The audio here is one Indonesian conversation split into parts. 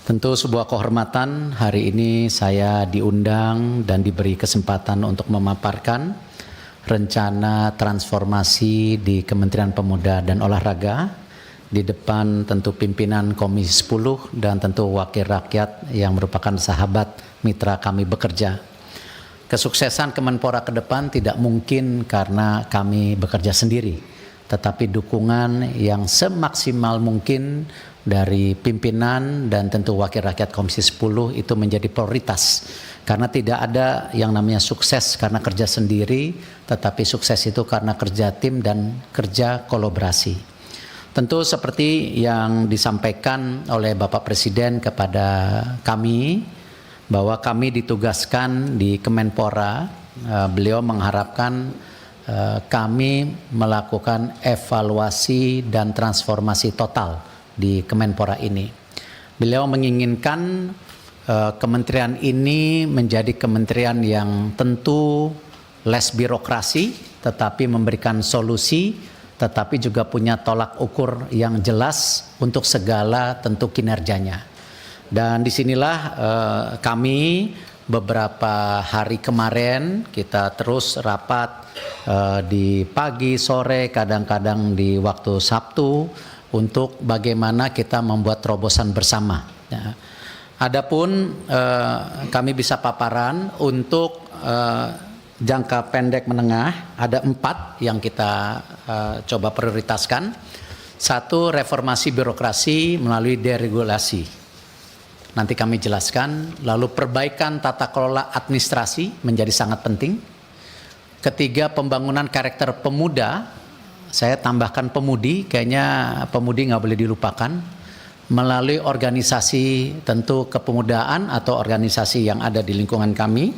Tentu sebuah kehormatan hari ini saya diundang dan diberi kesempatan untuk memaparkan rencana transformasi di Kementerian Pemuda dan Olahraga di depan tentu pimpinan Komisi 10 dan tentu wakil rakyat yang merupakan sahabat mitra kami bekerja. Kesuksesan Kemenpora ke depan tidak mungkin karena kami bekerja sendiri, tetapi dukungan yang semaksimal mungkin dari pimpinan dan tentu wakil rakyat Komisi 10 itu menjadi prioritas. Karena tidak ada yang namanya sukses karena kerja sendiri, tetapi sukses itu karena kerja tim dan kerja kolaborasi. Tentu seperti yang disampaikan oleh Bapak Presiden kepada kami, bahwa kami ditugaskan di Kemenpora, beliau mengharapkan kami melakukan evaluasi dan transformasi total di Kemenpora ini. Beliau menginginkan kementerian ini menjadi kementerian yang tentu less birokrasi, tetapi memberikan solusi, tetapi juga punya tolak ukur yang jelas untuk segala tentu kinerjanya. Dan disinilah kami beberapa hari kemarin kita terus rapat di pagi, sore, kadang-kadang di waktu Sabtu untuk bagaimana kita membuat terobosan bersama. Ya. Adapun kami bisa paparan untuk jangka pendek menengah ada 4 yang kita coba prioritaskan. 1, reformasi birokrasi melalui deregulasi. Nanti kami jelaskan. Lalu perbaikan tata kelola administrasi menjadi sangat penting. Ketiga, pembangunan karakter pemuda. Saya tambahkan pemudi, kayaknya pemudi nggak boleh dilupakan. Melalui organisasi tentu kepemudaan atau organisasi yang ada di lingkungan kami.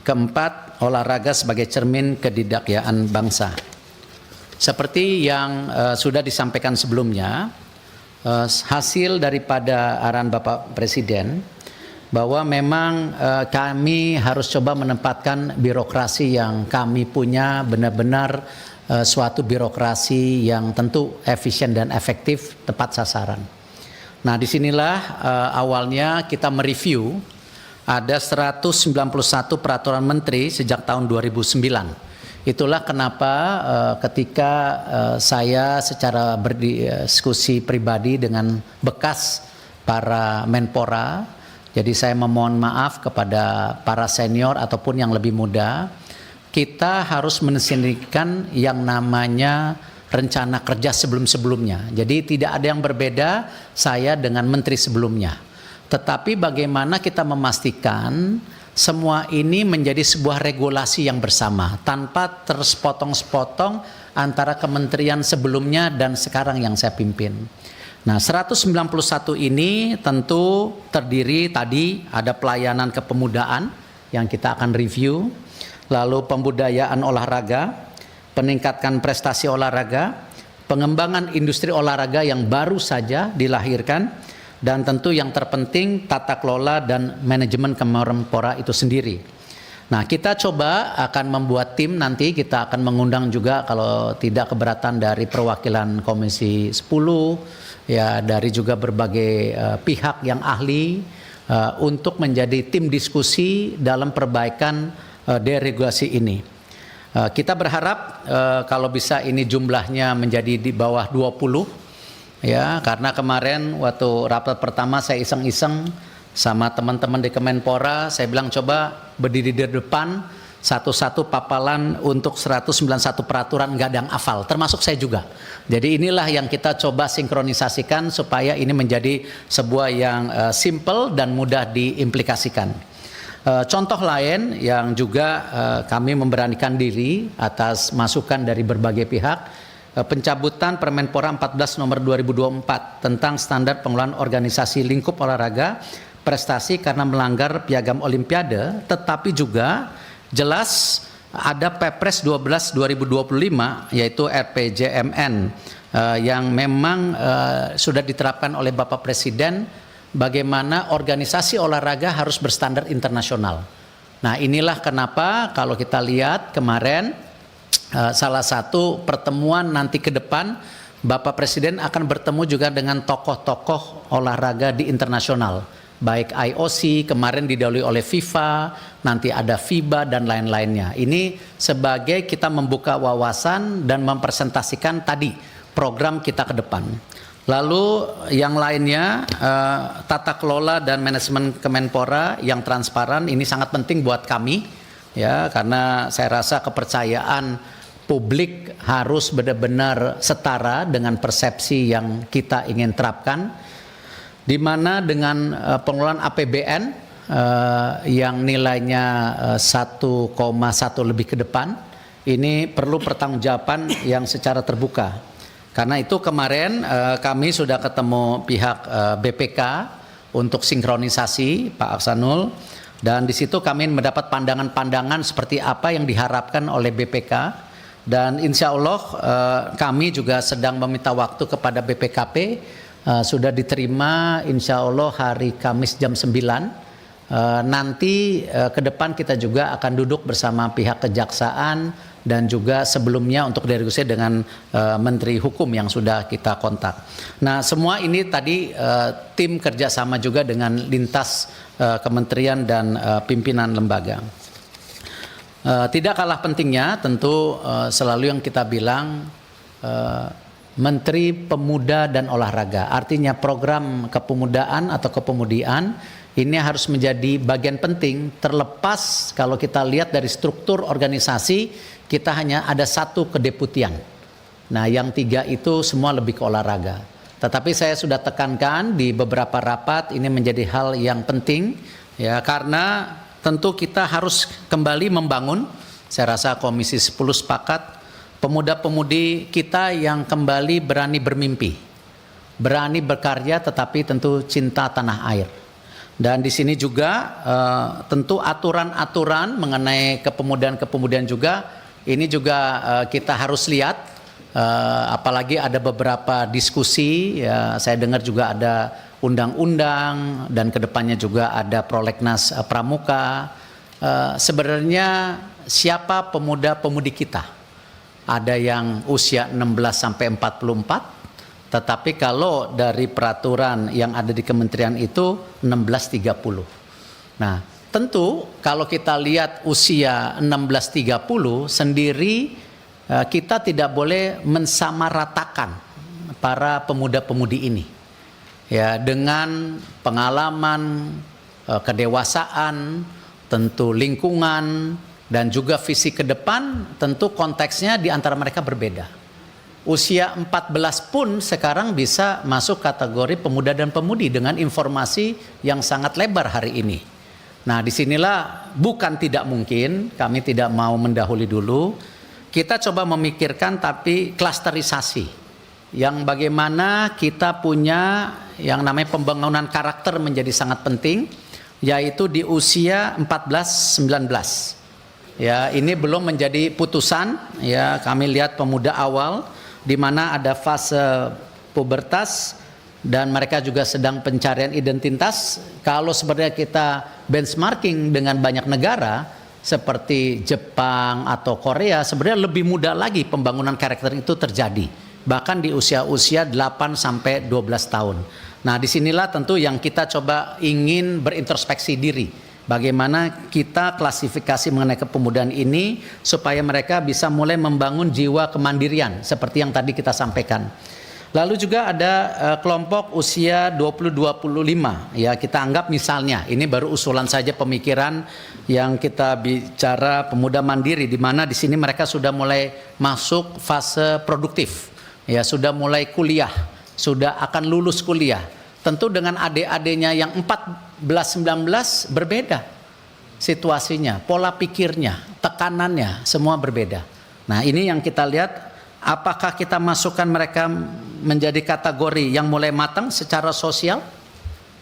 Keempat, olahraga sebagai cermin kedidakyaan bangsa. Seperti yang sudah disampaikan sebelumnya, hasil daripada arahan Bapak Presiden bahwa memang kami harus coba menempatkan birokrasi yang kami punya benar-benar suatu birokrasi yang tentu efisien dan efektif, tepat sasaran. Nah, disinilah awalnya kita mereview ada 191 peraturan menteri sejak tahun 2009. Itulah kenapa ketika saya secara berdiskusi pribadi dengan bekas para Menpora, jadi saya memohon maaf kepada para senior ataupun yang lebih muda, kita harus mensinergikan yang namanya rencana kerja sebelum-sebelumnya. Jadi tidak ada yang berbeda saya dengan menteri sebelumnya. Tetapi bagaimana kita memastikan semua ini menjadi sebuah regulasi yang bersama tanpa terpotong-sepotong antara kementerian sebelumnya dan sekarang yang saya pimpin. Nah, 191 ini tentu terdiri tadi ada pelayanan kepemudaan yang kita akan review, lalu pembudayaan olahraga, peningkatkan prestasi olahraga, pengembangan industri olahraga yang baru saja dilahirkan, dan tentu yang terpenting tata kelola dan manajemen Kemenpora itu sendiri. Nah, kita coba akan membuat tim, nanti kita akan mengundang juga kalau tidak keberatan dari perwakilan Komisi 10, ya dari juga berbagai pihak yang ahli untuk menjadi tim diskusi dalam perbaikan deregulasi ini. Kita berharap kalau bisa ini jumlahnya menjadi di bawah 20, ya, karena kemarin waktu rapat pertama saya iseng-iseng sama teman-teman di Kemenpora, saya bilang coba berdiri di depan satu-satu papalan untuk 191 peraturan nggak ada yang hafal, termasuk saya juga. Jadi inilah yang kita coba sinkronisasikan supaya ini menjadi sebuah yang simple dan mudah diimplikasikan. Contoh lain yang juga kami memberanikan diri atas masukan dari berbagai pihak, pencabutan Permenpora 14 nomor 2024 tentang standar pengelolaan organisasi lingkup olahraga prestasi karena melanggar piagam Olimpiade, tetapi juga jelas ada Perpres 12 2025 yaitu RPJMN yang memang sudah diterapkan oleh Bapak Presiden bagaimana organisasi olahraga harus berstandar internasional. Nah, inilah kenapa kalau kita lihat kemarin salah satu pertemuan nanti ke depan Bapak Presiden akan bertemu juga dengan tokoh-tokoh olahraga di internasional, baik IOC, kemarin didahului oleh FIFA, nanti ada FIBA dan lain-lainnya. Ini sebagai kita membuka wawasan dan mempresentasikan tadi program kita ke depan. Lalu yang lainnya, tata kelola dan manajemen Kemenpora yang transparan ini sangat penting buat kami, ya, karena saya rasa kepercayaan publik harus benar-benar setara dengan persepsi yang kita ingin terapkan, di mana dengan pengelolaan APBN yang nilainya 1,1 lebih ke depan, ini perlu pertanggungjawaban yang secara terbuka. Karena itu kemarin kami sudah ketemu pihak BPK untuk sinkronisasi, Pak Aksanul, dan di situ kami mendapat pandangan-pandangan seperti apa yang diharapkan oleh BPK. Dan insya Allah kami juga sedang meminta waktu kepada BPKP, sudah diterima insya Allah hari Kamis jam 9. Nanti ke depan kita juga akan duduk bersama pihak kejaksaan dan juga sebelumnya untuk diskusi dengan Menteri Hukum yang sudah kita kontak. Nah, semua ini tadi tim kerjasama juga dengan lintas kementerian dan pimpinan lembaga. Tidak kalah pentingnya tentu selalu yang kita bilang Menteri Pemuda dan Olahraga, artinya program kepemudaan atau kepemudian ini harus menjadi bagian penting, terlepas kalau kita lihat dari struktur organisasi kita hanya ada satu kedeputian. Nah, yang 3 itu semua lebih ke olahraga. Tetapi saya sudah tekankan di beberapa rapat ini menjadi hal yang penting, ya, karena tentu kita harus kembali membangun, saya rasa Komisi 10 sepakat, pemuda-pemudi kita yang kembali berani bermimpi, berani berkarya, tetapi tentu cinta tanah air. Dan di sini juga tentu aturan-aturan mengenai kepemudaan juga, ini juga kita harus lihat, apalagi ada beberapa diskusi, ya, saya dengar juga ada undang-undang dan kedepannya juga ada prolegnas pramuka. Sebenarnya siapa pemuda-pemudi kita? Ada yang usia 16 sampai 44, tetapi kalau dari peraturan yang ada di kementerian itu 16-30. Nah, tentu kalau kita lihat usia 16-30 sendiri, kita tidak boleh mensamaratakan para pemuda-pemudi ini. Ya, dengan pengalaman, kedewasaan, tentu lingkungan, dan juga visi ke depan, tentu konteksnya di antara mereka berbeda. Usia 14 pun sekarang bisa masuk kategori pemuda dan pemudi dengan informasi yang sangat lebar hari ini. Nah, disinilah bukan tidak mungkin, kami tidak mau mendahului dulu, kita coba memikirkan tapi klasterisasi. Yang bagaimana kita punya yang namanya pembangunan karakter menjadi sangat penting, yaitu di usia 14-19. Ya, ini belum menjadi putusan, ya, kami lihat pemuda awal di mana ada fase pubertas dan mereka juga sedang pencarian identitas. Kalau sebenarnya kita benchmarking dengan banyak negara seperti Jepang atau Korea, sebenarnya lebih mudah lagi pembangunan karakter itu terjadi, bahkan di usia-usia 8 sampai 12 tahun. Nah, disinilah tentu yang kita coba ingin berintrospeksi diri. Bagaimana kita klasifikasi mengenai kepemudaan ini supaya mereka bisa mulai membangun jiwa kemandirian seperti yang tadi kita sampaikan. Lalu juga ada kelompok usia 20-25, ya, kita anggap misalnya ini baru usulan saja pemikiran yang kita bicara pemuda mandiri, di mana di sini mereka sudah mulai masuk fase produktif, ya, sudah mulai kuliah, sudah akan lulus kuliah. Tentu dengan adik-adiknya yang 14-19 berbeda situasinya, pola pikirnya, tekanannya, semua berbeda. Nah, ini yang kita lihat, apakah kita masukkan mereka menjadi kategori yang mulai matang secara sosial,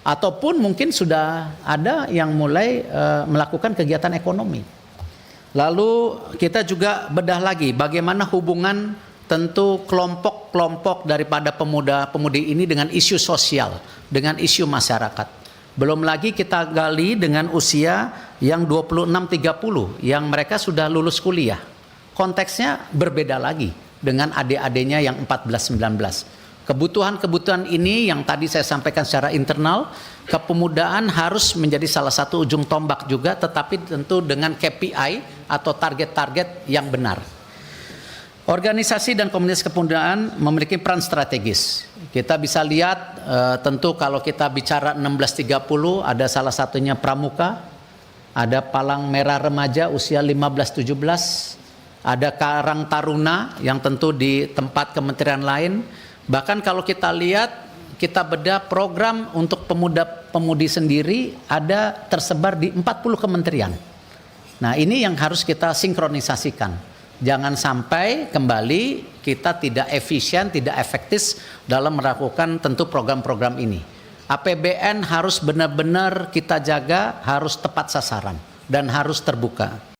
ataupun mungkin sudah ada yang mulai melakukan kegiatan ekonomi. Lalu kita juga bedah lagi bagaimana hubungan tentu kelompok-kelompok daripada pemuda-pemudi ini dengan isu sosial, dengan isu masyarakat. Belum lagi kita gali dengan usia yang 26-30 yang mereka sudah lulus kuliah. Konteksnya berbeda lagi dengan adik-adiknya yang 14-19. Kebutuhan-kebutuhan ini yang tadi saya sampaikan secara internal, kepemudaan harus menjadi salah satu ujung tombak juga, tetapi tentu dengan KPI atau target-target yang benar. Organisasi dan komunitas kepemudaan memiliki peran strategis. Kita bisa lihat tentu kalau kita bicara 1630 ada salah satunya Pramuka, ada Palang Merah Remaja usia 15-17, ada Karang Taruna yang tentu di tempat kementerian lain. Bahkan kalau kita lihat, kita bedah program untuk pemuda-pemudi sendiri ada tersebar di 40 kementerian. Nah, ini yang harus kita sinkronisasikan. Jangan sampai kembali kita tidak efisien, tidak efektif dalam melakukan tentu program-program ini. APBN harus benar-benar kita jaga, harus tepat sasaran dan harus terbuka.